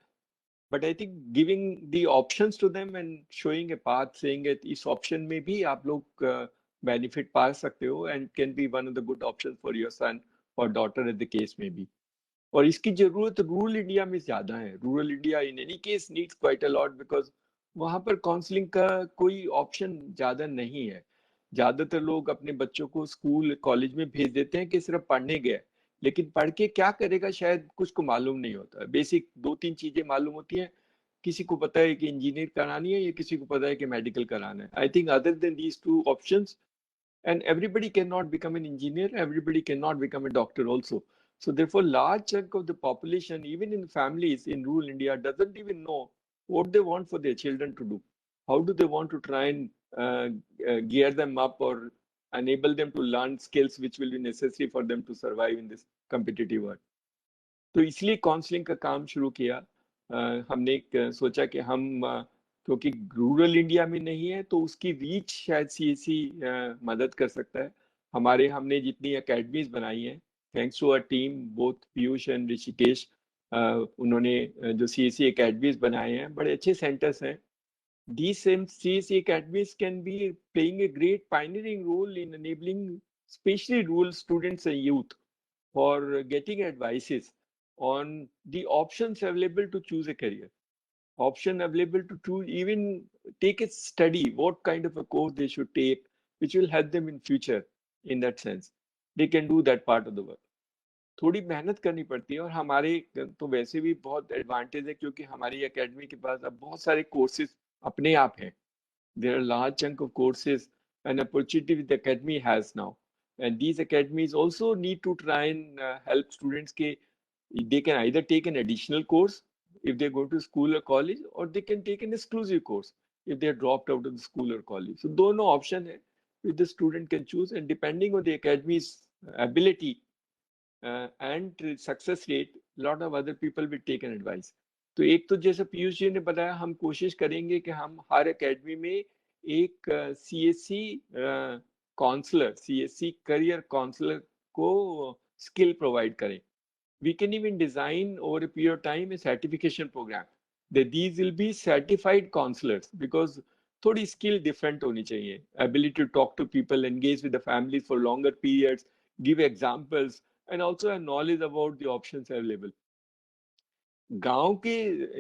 But I think giving the options to them and showing a path, saying that इस ऑप्शन में भी आप लोग बेनिफिट पा सकते हो and can be one of the good option for your son और डॉटर एट द केस में भी. और इसकी जरूरत रूरल इंडिया में ज्यादा है. Rural India in any case needs quite a lot, because वहां पर काउंसलिंग का कोई ऑप्शन ज्यादा नहीं है. ज्यादातर लोग अपने बच्चों को स्कूल कॉलेज में भेज देते हैं कि सिर्फ पढ़ने गए, लेकिन पढ़ के क्या करेगा शायद कुछ को मालूम नहीं होता. बेसिक 2-3 चीजें मालूम होती हैं, किसी को पता है कि इंजीनियर करानी है या किसी को पता है कि मेडिकल कराना है. I think other than these two options, and everybody cannot become an engineer, everybody cannot become a doctor also. So therefore large chunk of the population, even in families in rural India, doesn't even know what they want for their children to do. How do they want to try and gear them up or enable them to learn skills which will be necessary for them to survive in this competitive world. तो इसलिए counselling का काम शुरू किया. हमने सोचा कि हम क्योंकि रूरल इंडिया में नहीं है तो उसकी रीच शायद सीएससी मदद कर सकता है. हमने जितनी एकेडमीज बनाई हैं, thanks to our team, both Piyush and Rishikesh, उन्होंने जो सीएससी एकेडमीज बनाए हैं, बड़े अच्छे सेंटर्स हैं. These same CSE academies can be playing a great pioneering role in enabling especially rural students and youth for getting advices on the options available to choose a career. Option available to choose, even take a study, what kind of a course they should take, which will help them in future. In that sense, they can do that part of the work. थोड़ी मेहनत करनी पड़ती है, और हमारे तो वैसे भी बहुत एडवांटेज है क्योंकि हमारी एकेडमी के पास अब बहुत सारे कोर्सेज अपने आप हैं. There are large chunk of courses and opportunity the academy has now, and these academies also need to try and help students ke they can either take an additional course if they go to school or college, or they can take an exclusive course if they are dropped out of the school or college. So dono option hai which the student can choose, and depending on the academy's ability and success rate, lot of other people will take an advice. तो एक तो जैसे पीयूष जी ने बताया, हम कोशिश करेंगे कि हम हर एकेडमी में एक CSC counsellor, CSC career counsellor को स्किल प्रोवाइड करें. We can even design over a period of time a certification program that these will be certified counselors, because थोड़ी skill different होनी चाहिए. Ability to talk to people, engage with the families for longer periods, give examples, and also a knowledge about the options available. गांव के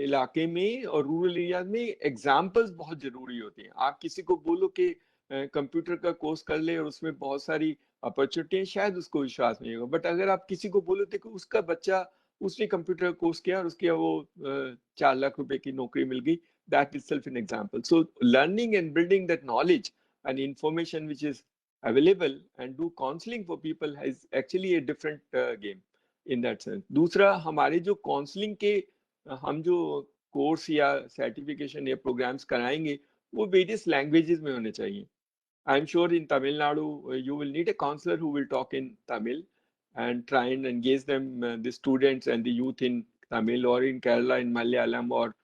इलाके में और rural area में examples बहुत जरूरी होते हैं. आप किसी को बोलो कि कंप्यूटर का कोर्स कर ले और उसमें बहुत सारी अपॉर्चुनिटी है, शायद उसको विश्वास नहीं होगा. बट अगर आप किसी को बोलो कि उसका बच्चा, उसने कंप्यूटर का कोर्स किया और उसके वो 4 लाख रुपए की नौकरी मिल गई, that itself an example. So learning and building that knowledge and information which is available and do counselling for people has actually a different game in that sense. दूसरा, हमारे जो काउंसलिंग के हम जो कोर्स या सर्टिफिकेशन या programmes कराएंगे वो वेरियस लैंग्वेजेस में होने चाहिए. I am sure in Tamil Nadu you will need a counsellor who will talk in Tamil and try and engage them, the students and the youth in Tamil, or in Kerala in Malayalam, or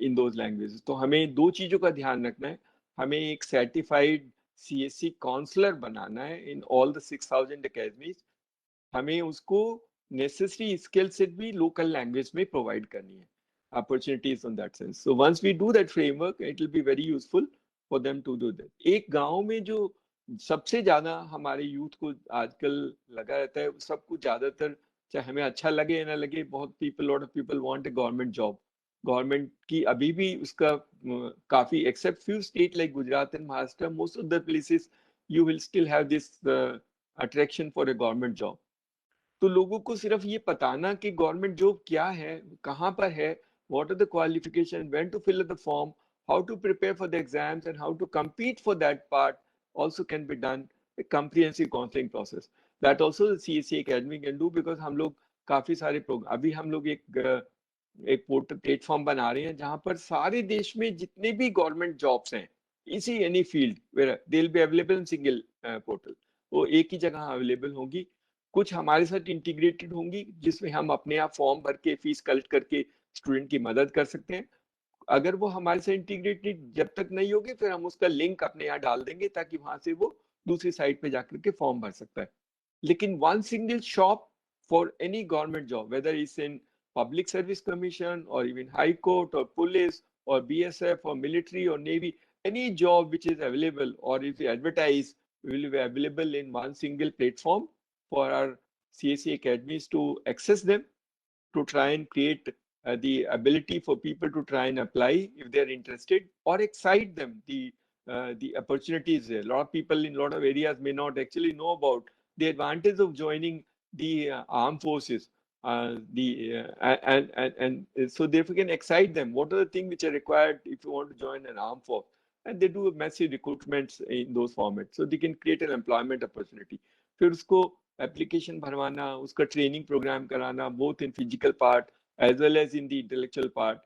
in those languages. तो हमें 2 चीजों का ध्यान रखना है. हमें एक certified CSC counsellor बनाना है इन ऑल द 6000 अकेडमीज, हमें उसको नेसेसरी स्किल सेट भी लोकल लैंग्वेज में प्रोवाइड करनी है, opportunities on that sense. So once we do that framework, it will be very useful for them to do that. एक गांव में जो सबसे ज्यादा हमारे यूथ को आजकल लगा रहता है, सबको ज्यादातर, चाहे हमें अच्छा लगे या ना लगे, बहुत people, lot of people want a government job. Government की अभी भी उसका काफी, except few state like Gujarat and Maharashtra, most of the places you will still have this attraction for a government job. तो लोगों को सिर्फ ये बताना कि गवर्नमेंट जॉब क्या है, कहाँ पर है, what are the qualification, when to fill the form, how to prepare for the exams and how to compete for that part also can be done, a comprehensive counseling process. That also the CSC Academy can do, because हम लोग काफी सारे programme, अभी हम लोग एक portal platform बना रहे हैं जहां पर सारे देश में जितने भी गवर्नमेंट जॉब्स हैं, इसी any field where they will be available in single portal, वो एक ही जगह अवेलेबल होंगी. कुछ हमारे साथ इंटीग्रेटेड होंगी जिसमें हम अपने आप फॉर्म भर के फीस कलेक्ट करके स्टूडेंट की मदद कर सकते हैं. अगर वो हमारे साथ इंटीग्रेटेड जब तक नहीं होगी, फिर हम उसका लिंक अपने यहाँ डाल देंगे ताकि वहां से वो दूसरी साइट पे जाकर के फॉर्म भर सकता है. लेकिन one single shop for any government job, whether is in public service commission और इवन हाई कोर्ट और पुलिस और BSF और मिलिट्री और navy, any job which is available or is advertised will be available in one single platform for our CSC academies to access them, to try and create the ability for people to try and apply if they are interested, or excite them. The opportunities there. A lot of people in a lot of areas may not actually know about the advantage of joining the armed forces. And so therefore can excite them. What are the things which are required if you want to join an armed force? And they do massive recruitments in those formats, so they can create an employment opportunity. फिर उसको application भरवाना, उसका training program कराना, both in physical part as well as in the intellectual part,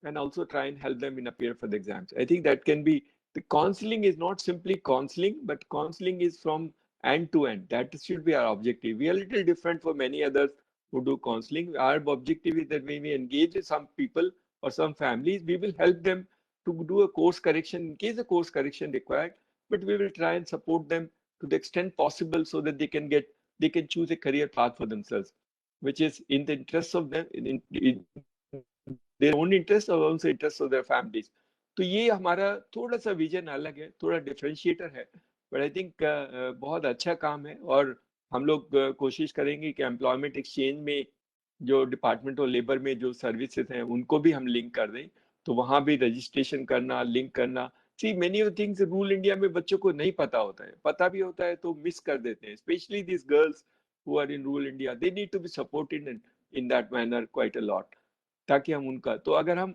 and also try and help them in appear for the exams. I think that can be, the counseling is not simply counseling, but counseling is from end to end. That should be our objective. We are a little different for many others who do counseling. Our objective is that when we engage with some people or some families, we will help them to do a course correction in case a course correction required, but we will try and support them to the extent possible so that they can choose a career path for themselves, which is in the interest of them, in their own interest or also interest of their families. तो ये हमारा थोड़ा सा vision अलग है, थोड़ा differentiator है, but I think बहुत अच्छा काम है. और हम लोग कोशिश करेंगे कि एम्प्लॉयमेंट एक्सचेंज में जो डिपार्टमेंट ऑफ लेबर में जो सर्विसेज हैं उनको भी हम लिंक कर दें, तो वहां भी रजिस्ट्रेशन करना, लिंक करना. See many of things rural India में बच्चों को नहीं पता होता है, पता भी होता है तो मिस कर देते हैं, specially this girls who are in rural India. They need to be supported in that manner quite a lot, ताकि हम उनका, तो अगर हम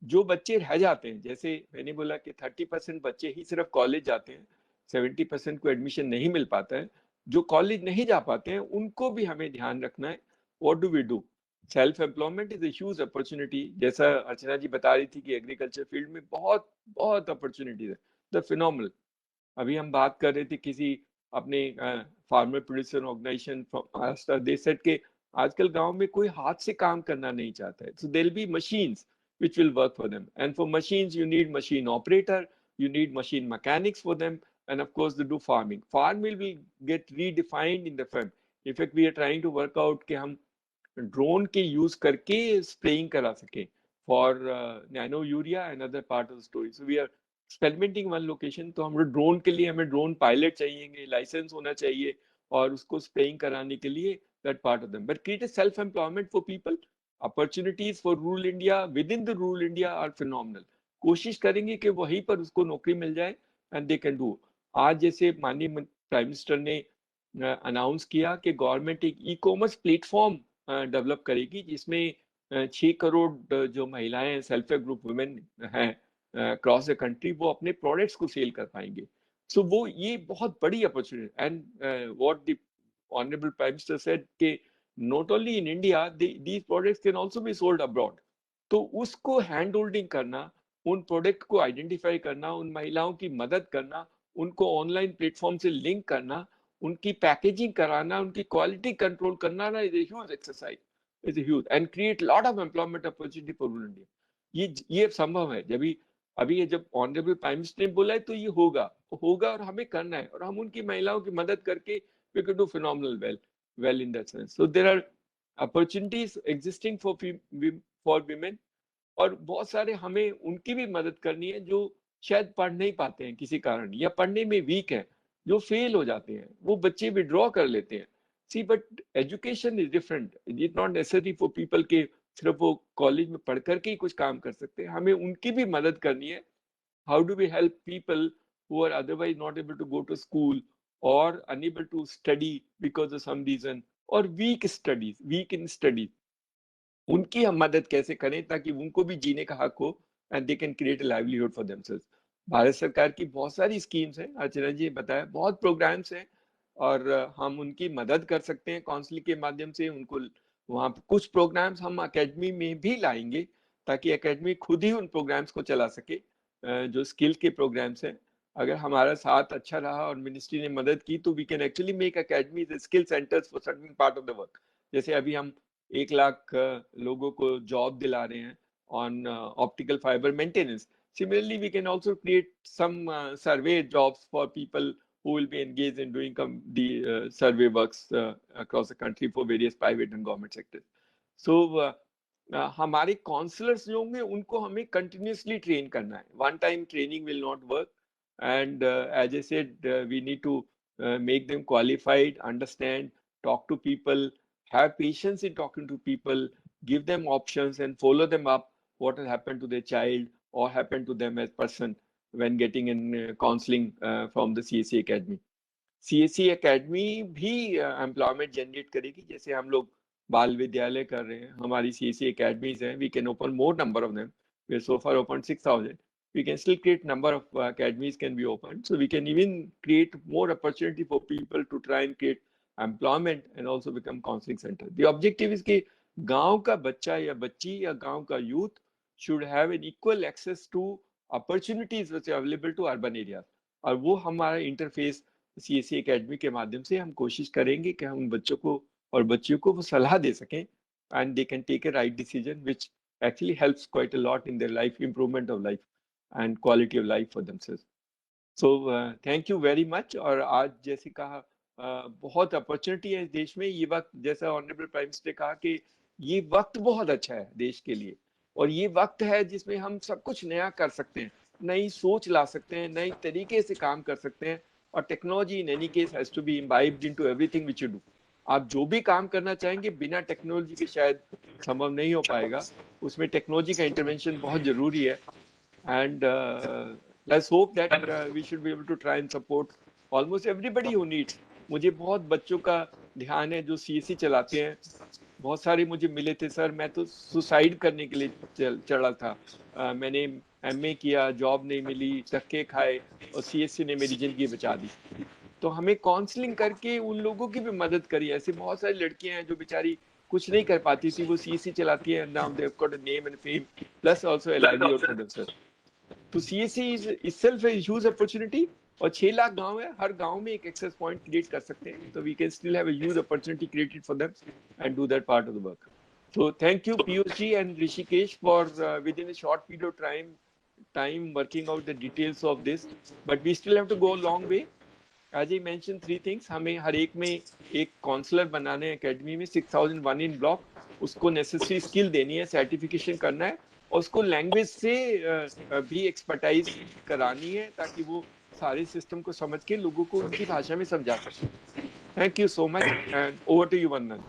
जो बच्चे रह जाते हैं, जैसे मैंने बोला कि 30% बच्चे ही सिर्फ कॉलेज जाते हैं, 70% को एडमिशन नहीं मिल पाता है, जो कॉलेज नहीं जा पाते हैं उनको भी हमें ध्यान रखना है. What do we do? Self employment is a huge opportunity. जैसा अर्चना जी बता रही थी कि एग्रीकल्चर फील्ड में बहुत बहुत अपॉर्चुनिटीज है, द फिनोमिनल. अभी हम बात कर रहे थे किसी अपने farmer producer organisation from Maharashtra, they said के आजकल गांव में कोई हाथ से काम करना नहीं चाहता है, so there will be machines which will work for them, and for machines you need machine operator, you need machine mechanics for them, and of course to do farming. Farm will get redefined in the farm. In fact we are trying to work out कि हम drone के use करके spraying करा सके for nano urea and other part of the story. So we are experimenting one location. तो हम drone के लिए हमें ड्रोन पायलट चाहिए, लाइसेंस होना चाहिए, और उसको स्प्रेइंग कराने के लिए that part of them. But create a self employment for people. Opportunities for rural India, within the rural India are phenomenal. कोशिश करेंगे कि वहीं पर उसको नौकरी मिल जाए एंड दे कैन डू. आज जैसे माननीय प्राइम मिनिस्टर ने अनाउंस किया कि गवर्नमेंट एक ई कॉमर्स प्लेटफॉर्म डेवलप करेगी जिसमें 6 करोड़ जो महिलाएं सेल्फ हेल्प ग्रुप वुमेन हैं अक्रॉस द कंट्री, वो अपने प्रोडक्ट्स को सेल कर पाएंगे. सो वो ये बहुत बड़ी opportunity. And what the honourable prime minister said कि not only in India, these products can also be sold abroad. तो उसको हैंड होल्डिंग करना, उन प्रोडक्ट को आइडेंटिफाई करना, उन महिलाओं की मदद करना, उनको ऑनलाइन प्लेटफॉर्म से लिंक करना, उनकी पैकेजिंग कराना, उनकी क्वालिटी कंट्रोल करना ना, is a huge exercise, is a huge, and create lot of employment opportunity for rural India. ये संभव है. जब ऑनरेबल प्राइम मिनिस्टर ने बोला है तो ये होगा. होगा और हमें करना है, और हम उनकी महिलाओं की मदद करके we could do phenomenal well in that sense. So there are opportunities existing for women, और बहुत सारे हमें उनकी भी मदद करनी है जो शायद पढ़ नहीं पाते हैं किसी कारण, या पढ़ने में वीक हैं, जो फेल हो जाते हैं, वो बच्चे विड्रॉ कर लेते हैं. See but education is different, it not necessary for people के सिर्फ वो कॉलेज में पढ़ करके ही कुछ काम कर सकते हैं. हमें उनकी भी मदद करनी है. How do we help people who are otherwise not able to go to school or unable to study because of some reason, or weak in studies. उनकी हम मदद कैसे करें ताकि उनको भी जीने का हक हो, and they can create a livelihood for themselves. Bharat सरकार की बहुत सारी स्कीम्स हैं, अर्चना जी ने बताया, बहुत प्रोग्राम्स हैं, और हम उनकी मदद कर सकते हैं काउंसलिंग के माध्यम से. उनको वहाँ कुछ प्रोग्राम्स हम एकेडमी में भी लाएंगे ताकि एकेडमी खुद ही उन प्रोग्राम्स को चला सके, जो स्किल के प्रोग्राम्स हैं. अगर हमारा साथ अच्छा रहा और मिनिस्ट्री ने मदद की तो we can actually make academy skill centres for certain part of the work. जैसे अभी हम 1 लाख लोगों को जॉब दिला रहे हैं on optical fibre maintenance. Similarly, we can also create some survey jobs for people who will be engaged in doing the survey works across the country for various private and government sectors. So, हमारे counsellors जो होंगे उनको हमें continuously train करना है. One time training will not work, and as I said, we need to make them qualified, understand, talk to people, have patience in talking to people, give them options and follow them up what has happened to their child or happened to them as person when getting in counseling from the CSE Academy. CSE Academy भी employment generate करेगी. जैसे हम लोग बाल विद्यालय कर रहे हैं, हमारी CSE Academies हैं, we can open more number of them. We so far opened 6,000. We can still create number of academies can be opened. So we can even create more opportunity for people to try and create employment and also become counseling center. The objective is कि गांव का बच्चा या बच्ची या गांव का youth should have an equal access to opportunities which are available to urban areas. और वो हमारा इंटरफेस CSE Academy के माध्यम से हम कोशिश करेंगे कि हम बच्चों को और बच्चियों को वो सलाह दे सकें, and they can take a right decision which actually helps quite a lot in their life, improvement of life and quality of life for themselves. So thank you very much. और आज जैसे कहा बहुत अपॉर्चुनिटी है इस देश में. ये वक्त, जैसा ऑनरेबल प्राइम मिनिस्टर ने कहा कि ये वक्त बहुत अच्छा है देश के लिए, और ये वक्त है जिसमें हम सब कुछ नया कर सकते हैं, नई सोच ला सकते हैं, नए तरीके से काम कर सकते हैं. और technology in any case has to be imbibed into everything which you do. आप जो भी काम करना चाहेंगे बिना टेक्नोलॉजी के शायद संभव नहीं हो पाएगा. उसमें टेक्नोलॉजी का इंटरवेंशन बहुत जरूरी है. And let's hope that we should be able to try and support almost everybody who needs. मुझे बहुत बच्चों का ध्यान है जो CSE चलाते हैं. बहुत सारे मुझे मिले थे, सर मैं तो सुसाइड करने के लिए चढ़ा था, मैंने MA किया, जॉब नहीं मिली, धक्के खाए, और CSE ने मेरी जिंदगी बचा दी. तो हमें काउंसलिंग करके उन लोगों की भी मदद करी. ऐसे बहुत सारी लड़कियां हैं जो बेचारी कुछ नहीं कर पाती थी, वो CSE चलाती है. Now they have got a name and fame plus also a livelihood for themselves. तो CSE is itself a huge opportunity. और 6 लाख गांव है, हर गांव में एक एक्सेस पॉइंट क्रिएट कर सकते हैं. तो we can still have a huge opportunity created for them and do that part of the work. So thank you Piyush ji and Rishikesh for within a short period of time working out the details of this, but we still have to go a long way. As I mentioned 3 things, हमें हर एक में एक counsellor बनाने हैं academy में, 6,001 इन block. उसको necessary skill देनी है, सर्टिफिकेशन करना है, और उसको लैंग्वेज से भी एक्सपर्टाइज करानी है ताकि वो सारे सिस्टम को समझ के लोगों को उनकी भाषा में समझा सके. Thank you so much and over to you Vandana.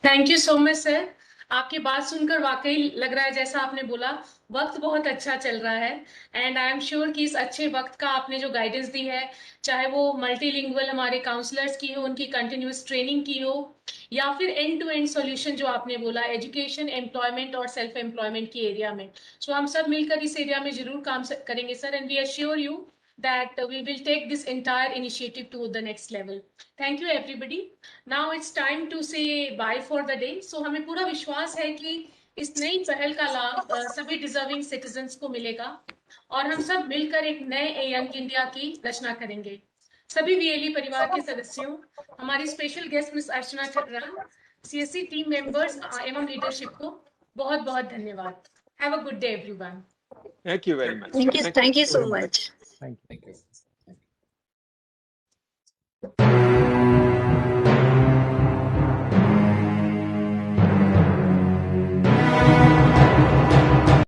Thank you so much sir. आपकी बात सुनकर वाकई लग रहा है जैसा आपने बोला वक्त बहुत अच्छा चल रहा है. एंड आई एम श्योर कि इस अच्छे वक्त का आपने जो गाइडेंस दी है, चाहे वो मल्टीलिंगुअल हमारे काउंसलर्स की हो, उनकी कंटिन्यूअस ट्रेनिंग की हो, या फिर एंड टू एंड सॉल्यूशन जो आपने बोला एजुकेशन, एम्प्लॉयमेंट और सेल्फ एम्प्लॉयमेंट की एरिया में, सो हम सब मिलकर इस एरिया में जरूर काम करेंगे sir. And we assure you that we will take this entire initiative to the next level. Thank you everybody. Now it's time to say bye for the day. So हमें पूरा विश्वास है कि इस नई पहल का लाभ सभी डिजर्विंग सिटीजन्स को मिलेगा और हम सब मिलकर एक नए यंग इंडिया की रचना करेंगे. सभी VLE परिवार के सदस्यों, हमारी स्पेशल गेस्ट मिस अर्चना छटरा, CSE टीम मेंबर्स एवं लीडरशिप को बहुत बहुत धन्यवाद. Have a good day everyone. Thank you very much. Thank you so much.